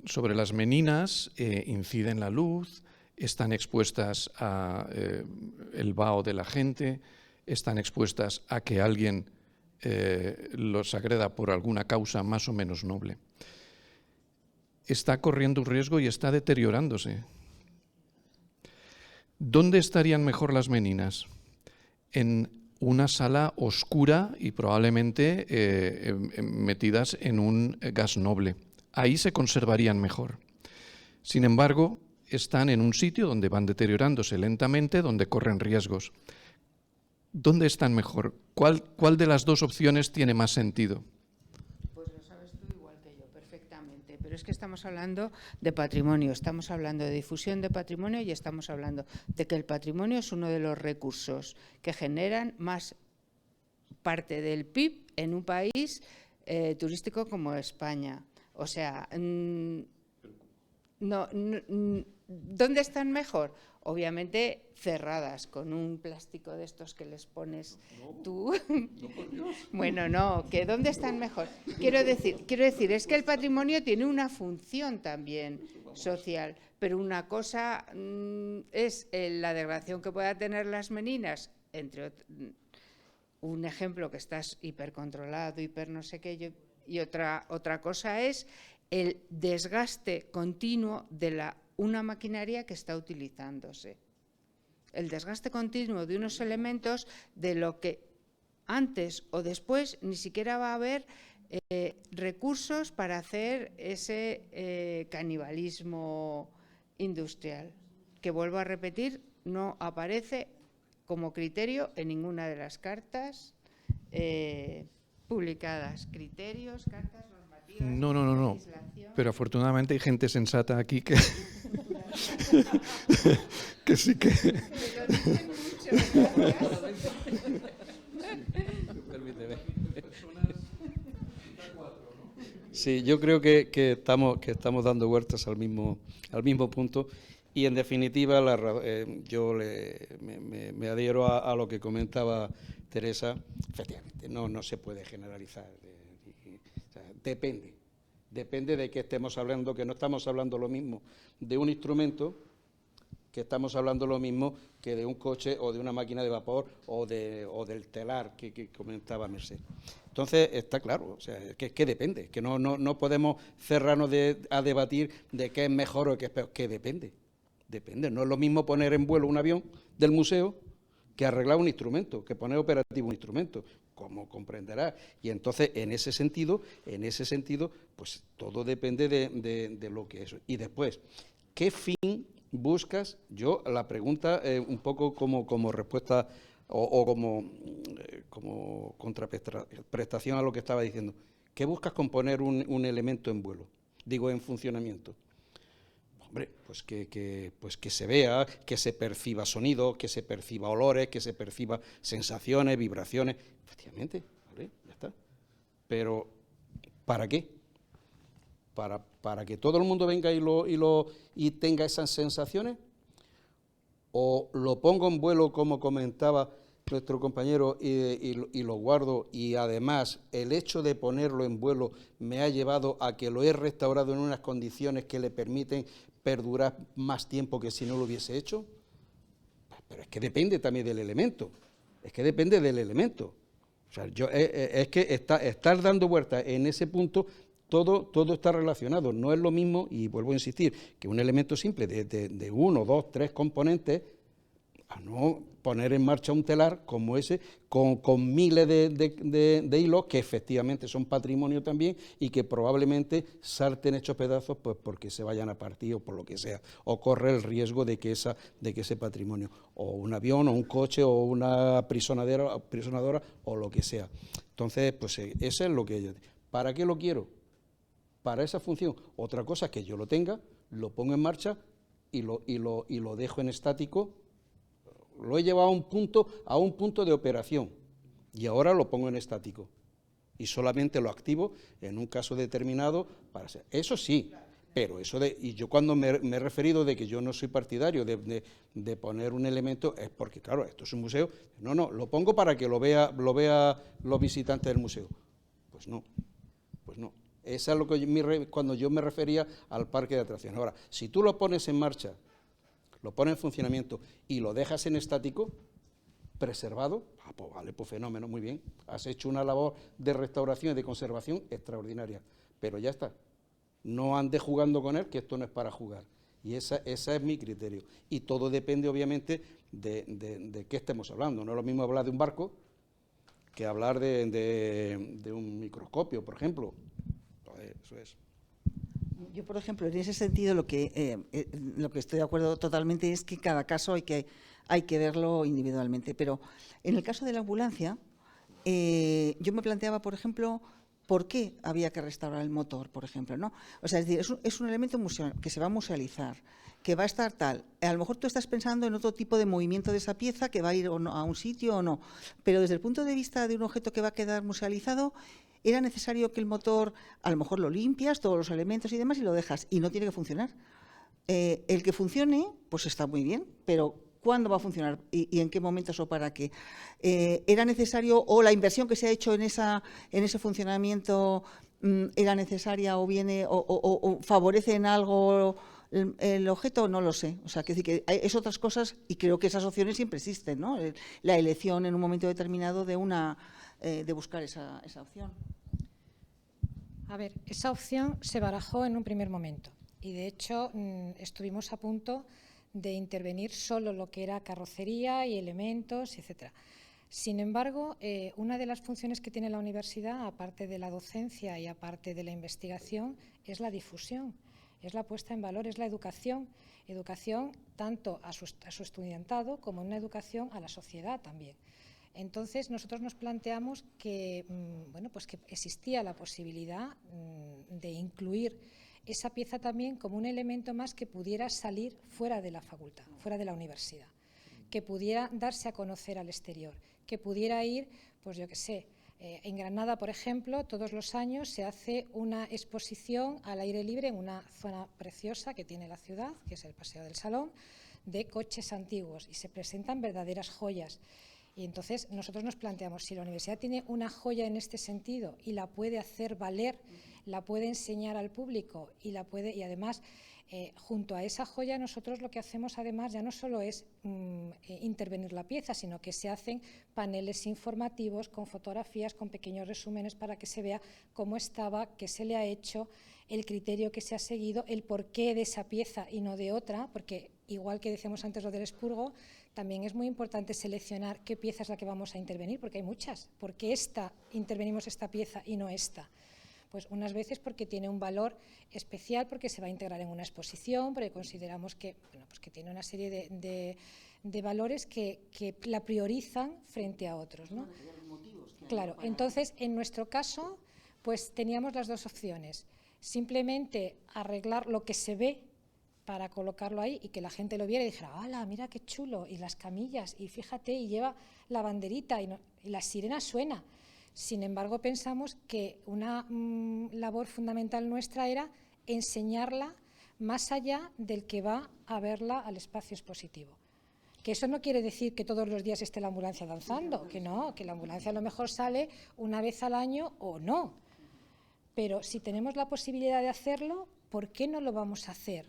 Sobre las meninas inciden la luz, están expuestas al vaho de la gente, están expuestas a que alguien los agreda por alguna causa más o menos noble. Está corriendo un riesgo y está deteriorándose. ¿Dónde estarían mejor las meninas? En una sala oscura y probablemente metidas en un gas noble. Ahí se conservarían mejor. Sin embargo, están en un sitio donde van deteriorándose lentamente, donde corren riesgos. ¿Dónde están mejor? ¿Cuál de las dos opciones tiene más sentido? Pues lo sabes tú igual que yo, perfectamente. Pero es que estamos hablando de patrimonio, estamos hablando de difusión de patrimonio y estamos hablando de que el patrimonio es uno de los recursos que generan más parte del PIB en un país turístico como España. O sea, ¿dónde están mejor? obviamente cerradas, con un plástico de estos que les pones tú. Bueno, no, que ¿dónde están mejor? Quiero decir, es que el patrimonio tiene una función también social, pero una cosa es la degradación que pueda tener las meninas, entre un ejemplo que estás hipercontrolado, hiper no sé qué, y otra cosa es el desgaste continuo de una maquinaria que está utilizándose. El desgaste continuo de unos elementos de lo que antes o después ni siquiera va a haber recursos para hacer ese canibalismo industrial, que vuelvo a repetir, no aparece como criterio en ninguna de las cartas publicadas. Criterios, cartas normativas, No. legislación. Pero afortunadamente hay gente sensata aquí que, que sí que... Me lo dicen mucho, gracias. Sí, yo creo que estamos dando vueltas al mismo punto y, en definitiva, yo me adhiero a lo que comentaba Teresa. Efectivamente, no se puede generalizar. O sea, depende de qué estemos hablando, que no estamos hablando lo mismo de un instrumento, que estamos hablando lo mismo que de un coche o de una máquina de vapor o del telar que comentaba Mercè. Entonces, está claro, o sea, que depende, que no podemos cerrarnos a debatir de qué es mejor o qué es peor, que depende. No es lo mismo poner en vuelo un avión del museo que arreglar un instrumento, que poner operativo un instrumento, como comprenderá. Y entonces, en ese sentido, pues todo depende de lo que es. Y después, ¿qué fin buscas? Yo la pregunta, un poco como respuesta o como contraprestación a lo que estaba diciendo. ¿Qué buscas con poner un elemento en vuelo? Digo, en funcionamiento. Hombre, pues que se vea, que se perciba sonido, que se perciba olores, que se perciba sensaciones, vibraciones. Efectivamente, ¿vale? Ya está. Pero, ¿para qué? ¿Para que todo el mundo venga y tenga esas sensaciones? ¿O lo pongo en vuelo, como comentaba nuestro compañero, y lo guardo, y además el hecho de ponerlo en vuelo me ha llevado a que lo he restaurado en unas condiciones que le permiten perdurar más tiempo que si no lo hubiese hecho? Pero es que depende también del elemento. O sea, es que estar dando vueltas en ese punto. Todo está relacionado. No es lo mismo, y vuelvo a insistir, que un elemento simple de 1, 2, 3 componentes, a no poner en marcha un telar como ese, con miles de hilos que efectivamente son patrimonio también y que probablemente salten hechos pedazos, pues porque se vayan a partir o por lo que sea, o corre el riesgo de que ese patrimonio, o un avión, o un coche, o una apisonadora, o lo que sea. Entonces, pues eso es lo que yo... ¿Para qué lo quiero? Para esa función. Otra cosa es que yo lo tenga, lo pongo en marcha y lo dejo en estático. Lo he llevado a un punto de operación y ahora lo pongo en estático y solamente lo activo en un caso determinado para hacer. Eso sí, pero y yo cuando me he referido de que yo no soy partidario de poner un elemento, es porque, claro, esto es un museo. No, lo pongo para que lo vea los visitantes del museo. Pues no. Esa es lo que cuando yo me refería al parque de atracciones. Ahora, si tú lo pones en marcha, lo pones en funcionamiento y lo dejas en estático, preservado, pues vale, pues fenómeno, muy bien. Has hecho una labor de restauración y de conservación extraordinaria, pero ya está. No andes jugando con él, que esto no es para jugar. Y ese es mi criterio. Y todo depende, obviamente, de qué estemos hablando. No es lo mismo hablar de un barco que hablar de un microscopio, por ejemplo. Eso es. Yo, por ejemplo, en ese sentido, lo que estoy de acuerdo totalmente es que cada caso hay que verlo individualmente. Pero en el caso de la ambulancia, yo me planteaba, por ejemplo, por qué había que restaurar el motor, por ejemplo, ¿no? O sea, es decir, es un elemento que se va a musealizar, que va a estar tal. A lo mejor tú estás pensando en otro tipo de movimiento de esa pieza, que va a ir o no, a un sitio o no. Pero desde el punto de vista de un objeto que va a quedar musealizado, era necesario que el motor, a lo mejor lo limpias, todos los elementos y demás, y lo dejas, y no tiene que funcionar. el que funcione, pues está muy bien, pero ¿cuándo va a funcionar y en qué momentos o para qué? ¿Era necesario o la inversión que se ha hecho en ese funcionamiento era necesaria o viene o favorece en algo el objeto? No lo sé. O sea, que es otras cosas y creo que esas opciones siempre existen, ¿no? La elección en un momento determinado de buscar esa opción. A ver, esa opción se barajó en un primer momento y, de hecho, estuvimos a punto de intervenir solo lo que era carrocería y elementos, etcétera. Sin embargo, una de las funciones que tiene la universidad, aparte de la docencia y aparte de la investigación, es la difusión, es la puesta en valor, es la educación. Educación tanto a su estudiantado como una educación a la sociedad también. Entonces, nosotros nos planteamos que, bueno, pues que existía la posibilidad de incluir esa pieza también como un elemento más que pudiera salir fuera de la facultad, fuera de la universidad, que pudiera darse a conocer al exterior, que pudiera ir, pues yo qué sé, en Granada, por ejemplo, todos los años se hace una exposición al aire libre en una zona preciosa que tiene la ciudad, que es el Paseo del Salón, de coches antiguos y se presentan verdaderas joyas. Y entonces nosotros nos planteamos, si la universidad tiene una joya en este sentido y la puede hacer valer, la puede enseñar al público y además junto a esa joya nosotros lo que hacemos además ya no solo es intervenir la pieza, sino que se hacen paneles informativos con fotografías, con pequeños resúmenes para que se vea cómo estaba, qué se le ha hecho, el criterio que se ha seguido, el porqué de esa pieza y no de otra, porque igual que decíamos antes lo del expurgo, también es muy importante seleccionar qué pieza es la que vamos a intervenir, porque hay muchas. ¿Por qué intervenimos esta pieza y no esta? Pues unas veces porque tiene un valor especial, porque se va a integrar en una exposición, porque consideramos que, bueno, pues que tiene una serie de valores que la priorizan frente a otros, ¿no? Claro, entonces en nuestro caso pues teníamos las dos opciones, simplemente arreglar lo que se ve para colocarlo ahí y que la gente lo viera y dijera, ¡hala, mira qué chulo! Y las camillas, y fíjate, y lleva la banderita, y la sirena suena. Sin embargo, pensamos que una labor fundamental nuestra era enseñarla más allá del que va a verla al espacio expositivo. Que eso no quiere decir que todos los días esté la ambulancia danzando, que no, que la ambulancia a lo mejor sale una vez al año o no. Pero si tenemos la posibilidad de hacerlo, ¿por qué no lo vamos a hacer?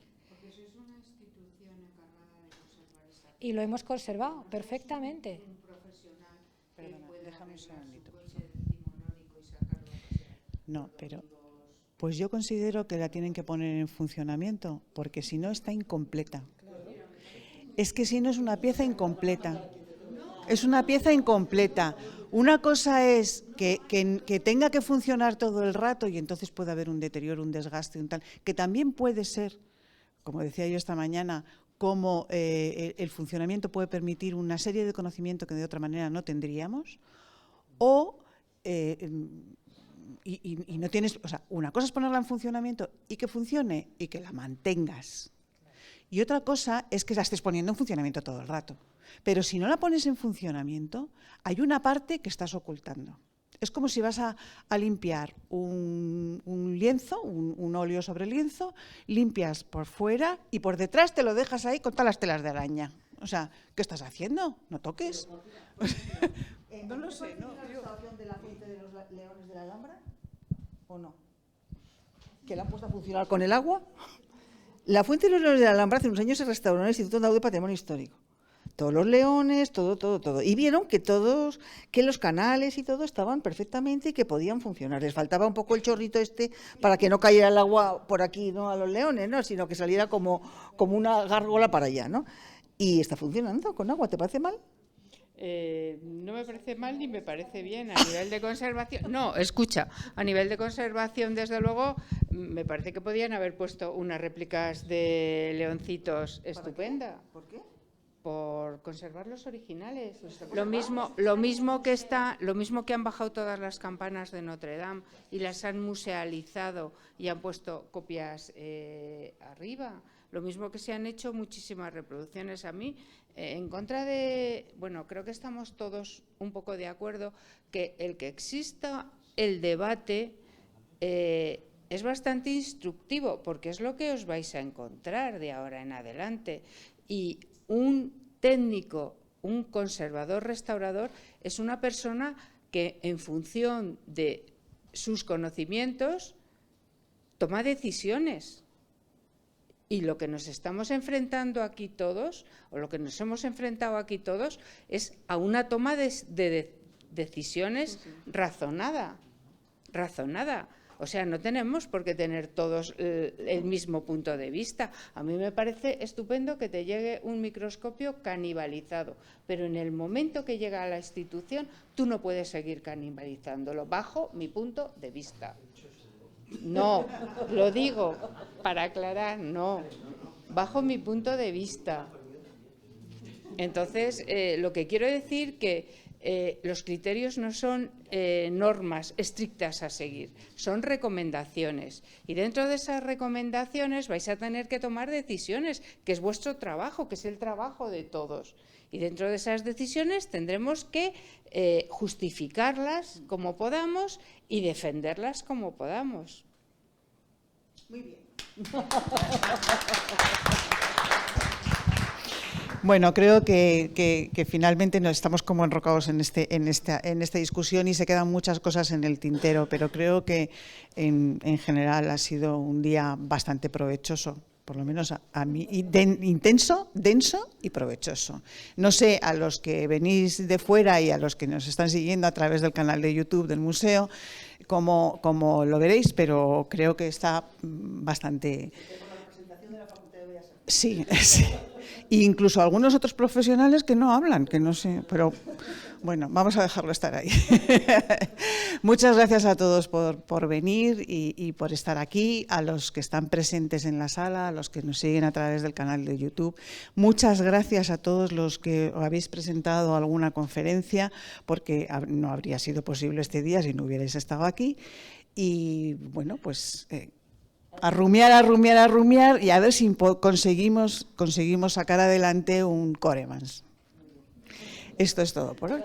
Y lo hemos conservado perfectamente. Perdona, déjame un segundito. No, pero pues yo considero que la tienen que poner en funcionamiento, porque si no está incompleta. Es que si no es una pieza incompleta. Es una pieza incompleta. Una cosa es que tenga que funcionar todo el rato y entonces puede haber un deterioro, un desgaste, un tal, que también puede ser, como decía yo esta mañana, cómo el funcionamiento puede permitir una serie de conocimiento que de otra manera no tendríamos, o y no tienes, o sea, una cosa es ponerla en funcionamiento y que funcione y que la mantengas. Y otra cosa es que la estés poniendo en funcionamiento todo el rato. Pero si no la pones en funcionamiento, hay una parte que estás ocultando. Es como si vas a limpiar un lienzo, un óleo sobre lienzo, limpias por fuera y por detrás te lo dejas ahí con todas las telas de araña. O sea, ¿qué estás haciendo? No toques. No lo sé, ¿no? ¿La restauración de la fuente de los leones de la Alhambra? ¿O no? ¿Que la han puesto a funcionar con el agua? La fuente de los leones de la Alhambra hace unos años se restauró en el Instituto Andaluz de Patrimonio Histórico. Todos los leones, todo. Y vieron que los canales y todo estaban perfectamente y que podían funcionar. Les faltaba un poco el chorrito para que no cayera el agua por aquí, no a los leones, ¿no? Sino que saliera como una gárgola para allá, ¿no? Y está funcionando con agua, ¿te parece mal? No me parece mal ni me parece bien a nivel de conservación. No, escucha, a nivel de conservación, desde luego, me parece que podían haber puesto unas réplicas de leoncitos estupenda. ¿Por qué? Por conservar los originales. Lo mismo que han bajado todas las campanas de Notre Dame y las han musealizado y han puesto copias arriba. Lo mismo que se han hecho muchísimas reproducciones. A mí, en contra de... Bueno, creo que estamos todos un poco de acuerdo que el que exista el debate es bastante instructivo, porque es lo que os vais a encontrar de ahora en adelante. Y un técnico, un conservador restaurador, es una persona que en función de sus conocimientos toma decisiones. Y lo que nos estamos enfrentando aquí todos, o lo que nos hemos enfrentado aquí todos, es a una toma de decisiones razonada. O sea, no tenemos por qué tener todos el mismo punto de vista. A mí me parece estupendo que te llegue un microscopio canibalizado, pero en el momento que llega a la institución, tú no puedes seguir canibalizándolo, bajo mi punto de vista. No, lo digo para aclarar, no, bajo mi punto de vista. Entonces, lo que quiero decir que los criterios no son normas estrictas a seguir, son recomendaciones. Y dentro de esas recomendaciones vais a tener que tomar decisiones, que es vuestro trabajo, que es el trabajo de todos. Y dentro de esas decisiones tendremos que justificarlas como podamos y defenderlas como podamos. Muy bien. Bueno, creo que finalmente nos estamos como enrocados en esta discusión y se quedan muchas cosas en el tintero, pero creo que en general ha sido un día bastante provechoso, por lo menos a mí, intenso, denso y provechoso. No sé, a los que venís de fuera y a los que nos están siguiendo a través del canal de YouTube del museo, cómo lo veréis, pero creo que está bastante... Sí, sí. E incluso algunos otros profesionales que no hablan, que no sé, pero bueno, vamos a dejarlo estar ahí. Muchas gracias a todos por venir y por estar aquí, a los que están presentes en la sala, a los que nos siguen a través del canal de YouTube. Muchas gracias a todos los que habéis presentado alguna conferencia, porque no habría sido posible este día si no hubierais estado aquí. Y bueno, pues... a rumiar y a ver si conseguimos sacar adelante un Coremans. Esto es todo por hoy.